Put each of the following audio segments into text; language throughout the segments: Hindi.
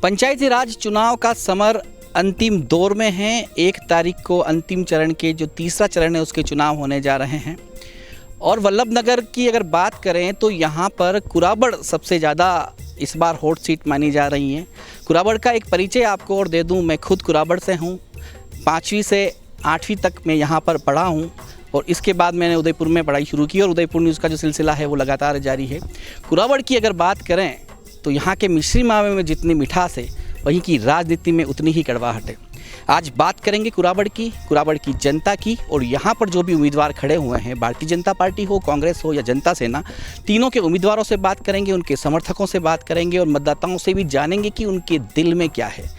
पंचायती राज चुनाव का समर अंतिम दौर में है। 1 तारीख को अंतिम चरण के जो तीसरा चरण है उसके चुनाव होने जा रहे हैं। और वल्लभनगर की अगर बात करें तो यहाँ पर कुराबड़ सबसे ज़्यादा इस बार हॉट सीट मानी जा रही है। कुराबड़ का एक परिचय आपको और दे दूँ, मैं खुद कुराबड़ से हूँ। 5वीं से 8वीं तक मैं यहाँ पर पढ़ा हूँ और इसके बाद मैंने उदयपुर में पढ़ाई शुरू की और उदयपुर न्यूज़ का जो सिलसिला है वो लगातार जारी है। कुराबड़ की अगर बात करें तो यहाँ के मिश्री मावे में जितनी मिठास है वहीं की राजनीति में उतनी ही कड़वाहट है। आज बात करेंगे कुराबड़ की जनता की, और यहाँ पर जो भी उम्मीदवार खड़े हुए हैं, भारतीय जनता पार्टी हो, कांग्रेस हो या जनता सेना, तीनों के उम्मीदवारों से बात करेंगे, उनके समर्थकों से बात करेंगे और मतदाताओं से भी जानेंगे कि उनके दिल में क्या है।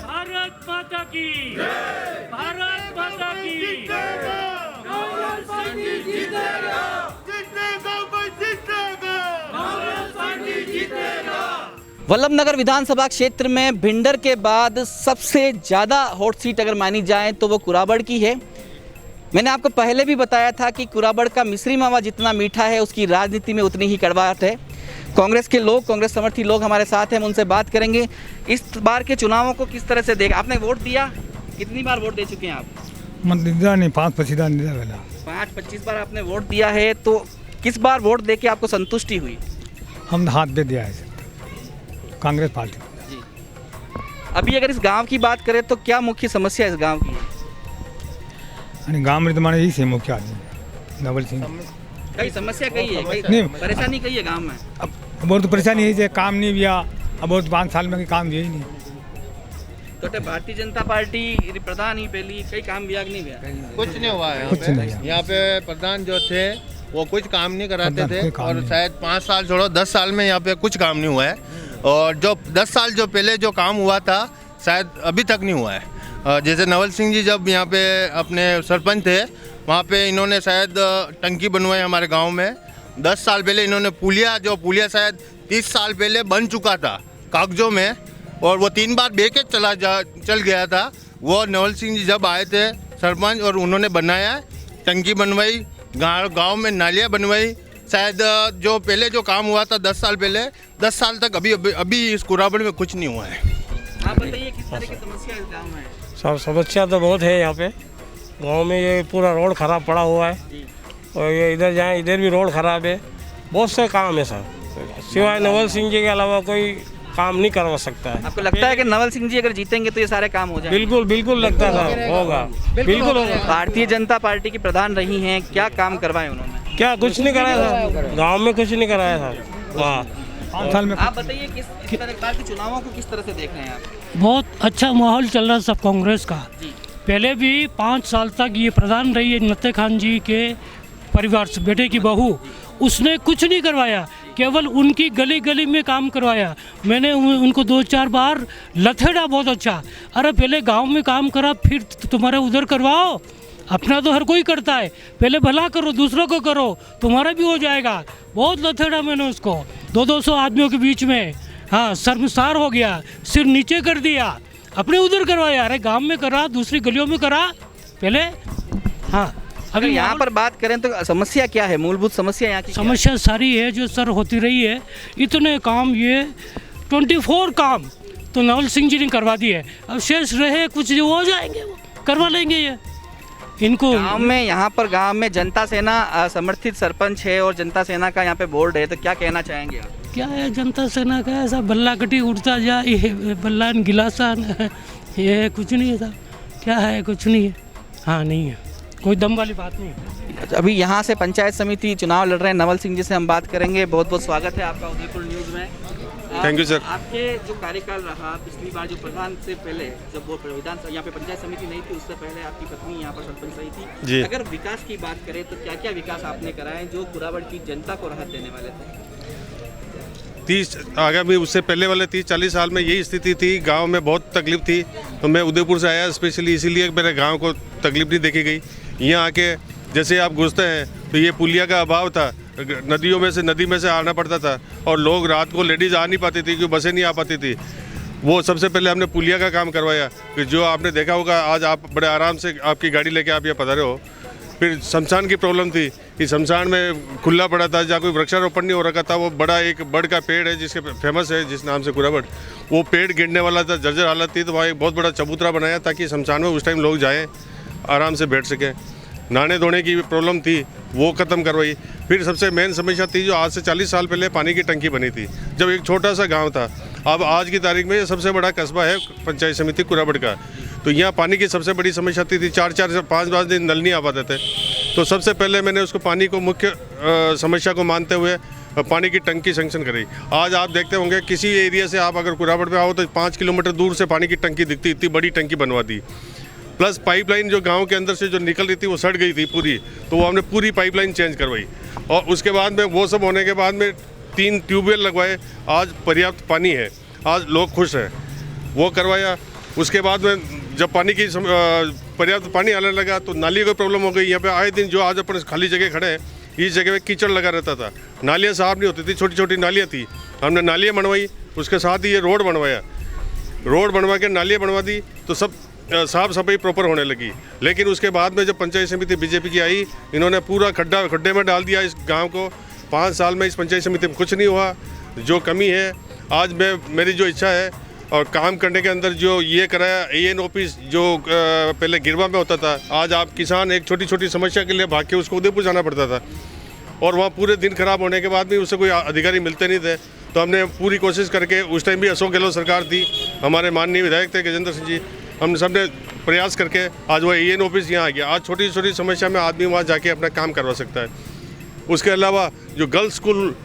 भारत माता की कांग्रेस पार्टी जीतेगा, कांग्रेस पार्टी जीतेगा। वल्लभनगर विधानसभा क्षेत्र में भिंडर के बाद सबसे ज़्यादा हॉट सीट अगर मानी जाए तो वो कुराबड़ की है। मैंने आपको पहले भी बताया था कि कुराबड़ का मिश्री मावा जितना मीठा है उसकी राजनीति में उतनी ही कड़वाहट है। कांग्रेस के लोग, कांग्रेस समर्थी लोग हमारे साथ हैं, हम उनसे बात करेंगे। इस बार के चुनावों को किस तरह से देख, आपने वोट दिया, कितनी बार वोट दे चुके हैं आप? नहीं, 5-25 बार आपने वोट दिया है, तो किस बार वोट दे के आपको संतुष्टि हुई? हम हाथ पे दिया है कांग्रेस पार्टी जी। अभी अगर इस गांव की बात करें तो क्या मुख्य समस्या इस गांव की है? गाँव में तो माने यही से मुख्य आदमी नवल सिंह। कई समस्या कही है, कई नहीं, परेशानी कही है गांव में। अब बहुत परेशानी है, काम नहीं हुआ, अब बहुत 5 साल में काम हुआ ही नहीं। तो भारतीय जनता पार्टी प्रधान ही पहली कई काम भी नहीं हुआ, कुछ नहीं हुआ है। कुछ नहीं। यहाँ पे प्रधान जो थे वो कुछ काम नहीं कराते थे और शायद 5 साल छोड़ो 10 साल में यहाँ पे कुछ काम नहीं हुआ है। और जो 10 साल जो पहले जो काम हुआ था शायद अभी तक नहीं हुआ है। जैसे नवल सिंह जी जब यहाँ पे अपने सरपंच थे वहाँ पे इन्होंने शायद टंकी बनवाई हमारे गांव में। 10 साल पहले इन्होंने पुलिया शायद 30 साल पहले बन चुका था कागजों में, और वो 3 बार बेके चल गया था। वो नवल सिंह जी जब आए थे सरपंच और उन्होंने बनाया, टंकी बनवाई, गांव में नालियाँ बनवाई। शायद जो पहले जो काम हुआ था 10 साल पहले, 10 साल तक अभी इस कुराबड़ में कुछ नहीं हुआ है। आप बताइए किस तरह की समस्या इस गाँव में? सब समस्या तो बहुत है यहाँ पे गांव में। ये पूरा रोड खराब पड़ा हुआ है और ये इधर जाए इधर भी रोड खराब है। बहुत से काम है सर, सिवाय नवल सिंह जी के अलावा कोई काम नहीं करवा सकता है। आपको लगता है कि नवल सिंह जी अगर जीतेंगे तो ये सारे काम हो जाएंगे? बिल्कुल लगता था होगा, बिल्कुल होगा। भारतीय जनता पार्टी की प्रधान रही हैं, क्या काम करवाए उन्होंने? क्या कुछ नहीं कराया था गांव में, कुछ नहीं कराया था वहाँ 5 साल में। आप बताइए किस तरह के चुनावों को किस तरह से देख रहे हैं आप? बहुत अच्छा माहौल चल रहा है सब कांग्रेस का। पहले भी 5 साल तक ये प्रधान रही है नत्ते खान जी के परिवार से, बेटे की बहू, उसने कुछ नहीं करवाया, केवल उनकी गली गली में काम करवाया। मैंने उनको 2-4 बार लथेड़ा बहुत अच्छा, अरे पहले गांव में काम करा फिर तुम्हारा उधर करवाओ। अपना तो हर कोई करता है, पहले भला करो दूसरों को करो, तुम्हारा भी हो जाएगा। बहुत लथेड़ा मैंने उसको, 200 आदमियों के बीच में, हाँ शर्मसार हो गया, सिर नीचे कर दिया, अपने उधर करवाया। अरे गांव में करा, दूसरी गलियों में करा पहले। हाँ अगर यहाँ पर बात करें तो समस्या क्या है, मूलभूत समस्या यहाँ की? समस्या सारी है जो सर होती रही है। इतने काम, ये 24 काम तो नवल सिंह जी ने करवा दिए, अब शेष रहे कुछ जो हो जाएंगे वो करवा लेंगे। ये इनको गांव में, यहाँ पर गांव में जनता सेना समर्थित सरपंच है और जनता सेना का यहाँ पे बोर्ड है, तो क्या कहना चाहेंगे आप? क्या है जनता सेना का, ऐसा बल्ला कटी उड़ता जा, ये बल्ला गिलासा, ये कुछ नहीं है साहब। क्या है, कुछ नहीं है। हाँ नहीं है, कोई दम वाली बात नहीं है। अभी यहाँ से पंचायत समिति चुनाव लड़ रहे हैं नवल सिंह जी से हम बात करेंगे। बहुत बहुत स्वागत है आपका उदयपुर न्यूज़ में। Thank you sir. आपके जो कार्यकाल रहा पिछली बार, जो प्रधान से पहले जब वो विधानसभा यहाँ पे पंचायत समिति नहीं थी, उससे पहले आपकी पत्नी यहाँ पर सरपंच रही थी जी। अगर विकास की बात करें तो क्या क्या विकास आपने कराए जो कुराबड़ की जनता को राहत देने वाले थे? 30 आगामी उससे पहले वाले 30-40 साल में यही स्थिति थी। गांव में बहुत तकलीफ थी, तो मैं उदयपुर से आया स्पेशली इसीलिए मेरे गांव को तकलीफ नहीं देखी गई। यहाँ आके जैसे आप घुसते हैं तो ये पुलिया का अभाव था, नदी में से आना पड़ता था और लोग रात को लेडीज़ आ नहीं पाती थी क्योंकि बसें नहीं आ पाती थी। वो सबसे पहले हमने पुलिया का काम करवाया कि जो आपने देखा होगा आज आप बड़े आराम से आपकी गाड़ी लेके आप यहाँ पधारे हो। फिर शमशान की प्रॉब्लम थी कि शमशान में खुला पड़ा था, जहाँ कोई वृक्षारोपण नहीं हो रखा था। वो बड़ा एक बड़ का पेड़ है जिसके फेमस है जिस नाम से कुराबड़, वो पेड़ गिरने वाला था, जर्जर हालत थी। तो वहाँ एक बहुत बड़ा चबूतरा बनाया ताकि शमशान में उस टाइम लोग जाएँ, आराम से बैठ सकें। नहाने धोने की प्रॉब्लम थी, वो ख़त्म करवाई। फिर सबसे मेन समस्या थी जो आज से 40 साल पहले पानी की टंकी बनी थी, जब एक छोटा सा गांव था। अब आज की तारीख में ये सबसे बड़ा कस्बा है पंचायत समिति कुराबड़ का। तो यहाँ पानी की सबसे बड़ी समस्या थी 4-4 से 5 दिन नल नहीं आ पाते थे। तो सबसे पहले मैंने उसको पानी को मुख्य समस्या को मानते हुए पानी की टंकी सैंक्शन करी। आज आप देखते होंगे किसी एरिया से आप अगर कुराबड़ पे आओ तो 5 किलोमीटर दूर से पानी की टंकी दिखती, इतनी बड़ी टंकी बनवा दी। प्लस पाइपलाइन जो गांव के अंदर से जो निकल रही थी वो सड़ गई थी पूरी, तो वो हमने पूरी पाइपलाइन चेंज करवाई। और उसके बाद में वो सब होने के बाद में 3 ट्यूबवेल लगवाए। आज पर्याप्त पानी है, आज लोग खुश हैं, वो करवाया। उसके बाद में जब पानी की पर्याप्त पानी आने लगा तो नाली की प्रॉब्लम हो गई। यहाँ पे आए दिन जो आज अपन खाली जगह खड़े हैं, इस जगह पे कीचड़ लगा रहता था, नालियाँ साफ नहीं होती थी, छोटी छोटी नालियाँ थी। हमने नालियाँ बनवाई, उसके साथ ही ये रोड बनवाया। रोड बनवा के नालियाँ बनवा दी तो सब साफ सफाई प्रॉपर होने लगी। लेकिन उसके बाद में जब पंचायत समिति बीजेपी की आई, इन्होंने पूरा खड्डे में डाल दिया इस गांव को। 5 साल में इस पंचायत समिति में कुछ नहीं हुआ। जो कमी है आज मेरी जो इच्छा है और काम करने के अंदर जो ये कराया AN ऑफिस जो पहले गिरवा में होता था, आज आप किसान एक छोटी छोटी समस्या के लिए भाग के उसको उदयपुर जाना पड़ता था और वहाँ पूरे दिन खराब होने के बाद भी उससे कोई अधिकारी मिलते नहीं थे। तो हमने पूरी कोशिश करके, उस टाइम भी अशोक गहलोत सरकार थी, हमारे माननीय विधायक थे गजेंद्र सिंह जी, हमने सबने प्रयास करके आज वो AN ऑफिस यहाँ आ गया। आज छोटी छोटी समस्या में आदमी वहाँ जाके अपना काम करवा सकता है। उसके अलावा जो गर्ल्स स्कूल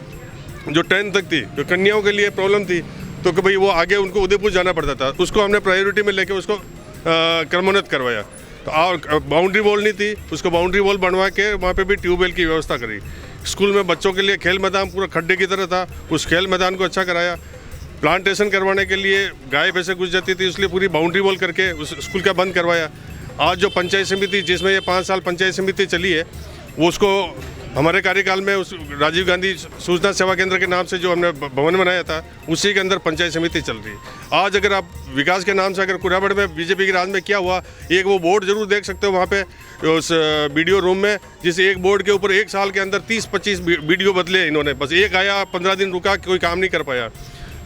जो 10 तक थी, जो कन्याओं के लिए प्रॉब्लम थी, तो कि भाई वो आगे उनको उदयपुर जाना पड़ता था, उसको हमने प्रायोरिटी में लेके उसको क्रमोन्नत करवाया। तो और बाउंड्री वॉल नहीं थी, उसको बाउंड्री वॉल बनवा के वहाँ पे भी ट्यूबवेल की व्यवस्था करी। स्कूल में बच्चों के लिए खेल मैदान पूरा खड्डे की तरह था, उस खेल मैदान को अच्छा कराया। प्लांटेशन करवाने के लिए गाय भैंसे घुस जाती थी, इसलिए पूरी बाउंड्री वॉल करके उस स्कूल का बंद करवाया। आज जो पंचायत समिति जिसमें ये 5 साल पंचायत समिति चली है, वो उसको हमारे कार्यकाल में उस राजीव गांधी सूचना सेवा केंद्र के नाम से जो हमने भवन बनाया था, उसी के अंदर पंचायत समिति चल रही है। आज अगर आप विकास के नाम से अगर कुराबड़ में बीजेपी के राज में क्या हुआ, एक वो बोर्ड जरूर देख सकते हो वहाँ पे उस BDO रूम में, जिस एक बोर्ड के ऊपर 1 साल के अंदर 30-25 BDO बदले इन्होंने। बस एक आया, 15 दिन रुका, कोई काम नहीं कर पाया।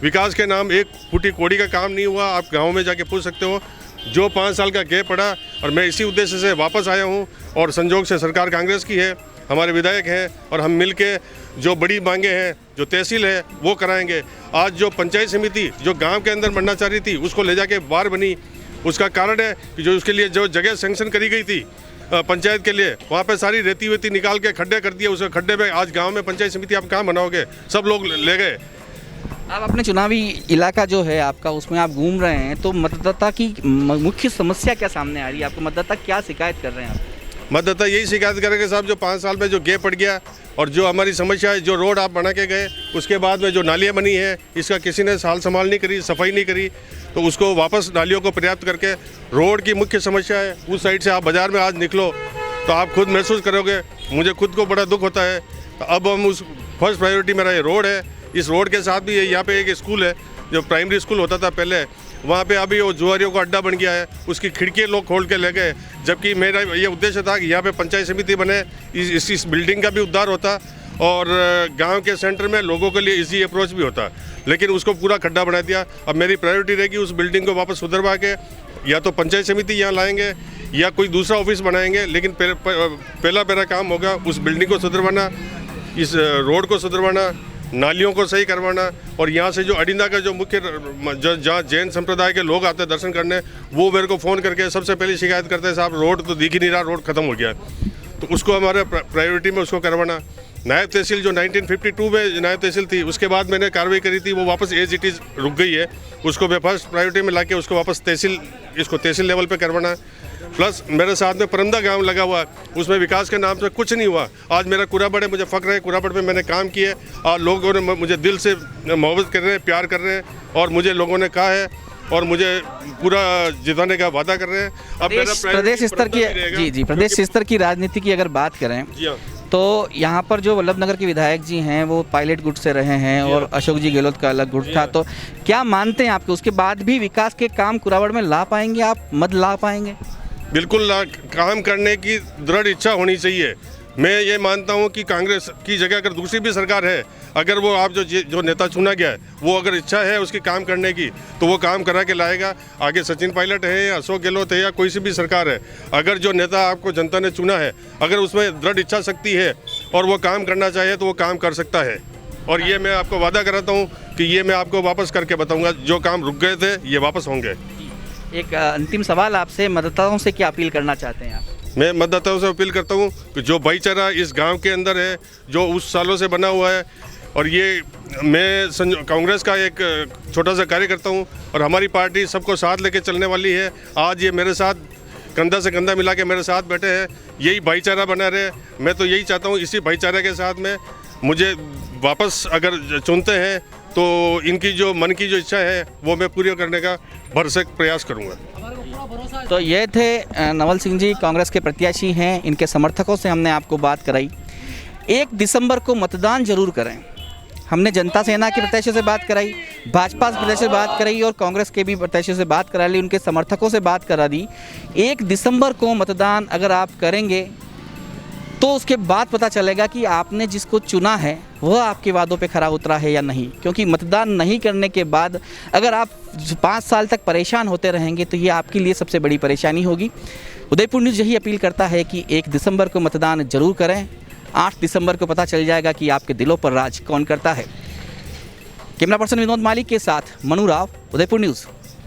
विकास के नाम 1 फुटी कोड़ी का काम नहीं हुआ। आप गाँव में जाके पूछ सकते हो। जो 5 साल का गैप पड़ा और मैं इसी उद्देश्य से वापस आया हूँ और संजोग से सरकार कांग्रेस की है, हमारे विधायक हैं और हम मिलके जो बड़ी मांगे हैं, जो तहसील है वो कराएंगे। आज जो पंचायत समिति जो गांव के अंदर बनना चाह रही थी, उसको ले जाके बाहर बनी। उसका कारण है कि जो उसके लिए जो जगह सैंक्शन करी गई थी पंचायत के लिए, वहाँ पे सारी रेती वेती निकाल के खड्डे कर दिए। उस खड्डे में आज गाँव में पंचायत समिति आप कहाँ बनाओगे, सब लोग ले गए। आप अपने चुनावी इलाका जो है आपका, उसमें आप घूम रहे हैं, तो मतदाता की मुख्य समस्या क्या सामने आ रही है? आपको मतदाता क्या शिकायत कर रहे हैं? आप मतदाता यही शिकायत करेंगे साहब, जो 5 साल में जो गैप पड़ गया और जो हमारी समस्या है, जो रोड आप बना के गए, उसके बाद में जो नालियाँ बनी है, इसका किसी ने साल संभाल नहीं करी, सफाई नहीं करी। तो उसको वापस नालियों को पर्याप्त करके, रोड की मुख्य समस्या है, उस साइड से आप बाज़ार में आज निकलो तो आप खुद महसूस करोगे, मुझे खुद को बड़ा दुख होता है। तो अब हम उस फर्स्ट प्रायोरिटी मेरा ये रोड है। इस रोड के साथ भी यहाँ पे एक स्कूल है, जो प्राइमरी स्कूल होता था पहले, वहाँ पे अभी वो जुआरियों का अड्डा बन गया है, उसकी खिड़कियाँ लोग खोल के ले गए। जबकि मेरा ये उद्देश्य था कि यहाँ पे पंचायत समिति बने, इस बिल्डिंग का भी उद्धार होता और गांव के सेंटर में लोगों के लिए इजी अप्रोच भी होता, लेकिन उसको पूरा खड्डा बना दिया। अब मेरी प्रायोरिटी रहेगी उस बिल्डिंग को वापस सुधरवा के या तो पंचायत समिति यहाँ लाएंगे या कोई दूसरा ऑफिस बनाएंगे, लेकिन पहला मेरा काम होगा उस बिल्डिंग को सुधरवाना, इस रोड को सुधरवाना, नालियों को सही करवाना। और यहाँ से जो अडिंदा का जो मुख्य जहाँ जैन संप्रदाय के लोग आते हैं दर्शन करने, वो मेरे को फ़ोन करके सबसे पहले शिकायत करते हैं, साहब रोड तो दिख ही नहीं रहा, रोड ख़त्म हो गया। तो उसको हमारे प्रायोरिटी में उसको करवाना। नायब तहसील जो 1952 में नायब तहसील थी, उसके बाद मैंने कार्रवाई करी थी, वो वापस एज इट इज़ रुक गई है। उसको मैं फर्स्ट प्रायोरिटी में लाके उसको वापस तहसील लेवल पे करवाना। प्लस मेरे साथ में परमदा गांव लगा हुआ, उसमें विकास के नाम से कुछ नहीं हुआ। आज मेरा कुराबड़ है, मुझे फ़ख्र है, कुराबड़ में मैंने काम किए और लोगों ने मुझे दिल से मोहब्बत कर रहे हैं, प्यार कर रहे हैं और मुझे लोगों ने कहा है और मुझे पूरा जिताने का वादा कर रहे हैं। अब प्रदेश स्तर की प्रदेश स्तर की राजनीति की अगर बात करें, तो यहाँ पर जो वल्लभ नगर के विधायक जी हैं वो पायलट गुट से रहे हैं और अशोक जी गहलोत का अलग गुट था, तो क्या मानते हैं आपके उसके बाद भी विकास के काम कुरावड़ में ला पाएंगे, आप मत ला पाएंगे? बिल्कुल काम करने की दृढ़ इच्छा होनी चाहिए। मैं ये मानता हूँ कि कांग्रेस की जगह अगर दूसरी भी सरकार है, अगर वो आप जो नेता चुना गया है वो अगर इच्छा है उसकी काम करने की तो वो काम करा के लाएगा। आगे सचिन पायलट है या अशोक गहलोत है या कोई सी भी सरकार है, अगर जो नेता आपको जनता ने चुना है अगर उसमें दृढ़ इच्छा शक्ति है और वो काम करना चाहे तो वो काम कर सकता है। और ये मैं आपको वादा कराता हूँ कि ये मैं आपको वापस करके बताऊँगा, जो काम रुक गए थे ये वापस होंगे। एक अंतिम सवाल आपसे, मतदाताओं से क्या अपील करना चाहते हैं आप? मैं मतदाताओं से अपील करता हूँ कि जो भाईचारा इस गांव के अंदर है, जो उस सालों से बना हुआ है, और ये मैं कांग्रेस का एक छोटा सा कार्यकर्ता हूँ और हमारी पार्टी सबको साथ लेके चलने वाली है। आज ये मेरे साथ कंधा से कंधा मिला के मेरे साथ बैठे हैं, यही भाईचारा बना रहे। मैं तो यही चाहता हूँ इसी भाईचारे के साथ में मुझे वापस अगर चुनते हैं तो इनकी जो मन की जो इच्छा है वो मैं पूरी करने का भरसक प्रयास करूँगा। तो ये थे नवल सिंह जी, कांग्रेस के प्रत्याशी हैं। इनके समर्थकों से हमने आपको बात कराई। 1 दिसंबर को मतदान जरूर करें। हमने जनता सेना के प्रत्याशियों से बात कराई, भाजपा के प्रत्याशियों से बात कराई और कांग्रेस के भी प्रत्याशियों से बात करा ली, उनके समर्थकों से बात करा दी। 1 दिसंबर को मतदान अगर आप करेंगे तो उसके बाद पता चलेगा कि आपने जिसको चुना है वह आपके वादों पे खरा उतरा है या नहीं। क्योंकि मतदान नहीं करने के बाद अगर आप 5 साल तक परेशान होते रहेंगे तो ये आपके लिए सबसे बड़ी परेशानी होगी। उदयपुर न्यूज़ यही अपील करता है कि 1 दिसंबर को मतदान जरूर करें। 8 दिसंबर को पता चल जाएगा कि आपके दिलों पर राज कौन करता है। कैमरा पर्सन विनोद मालिक के साथ मनु राव, उदयपुर न्यूज़।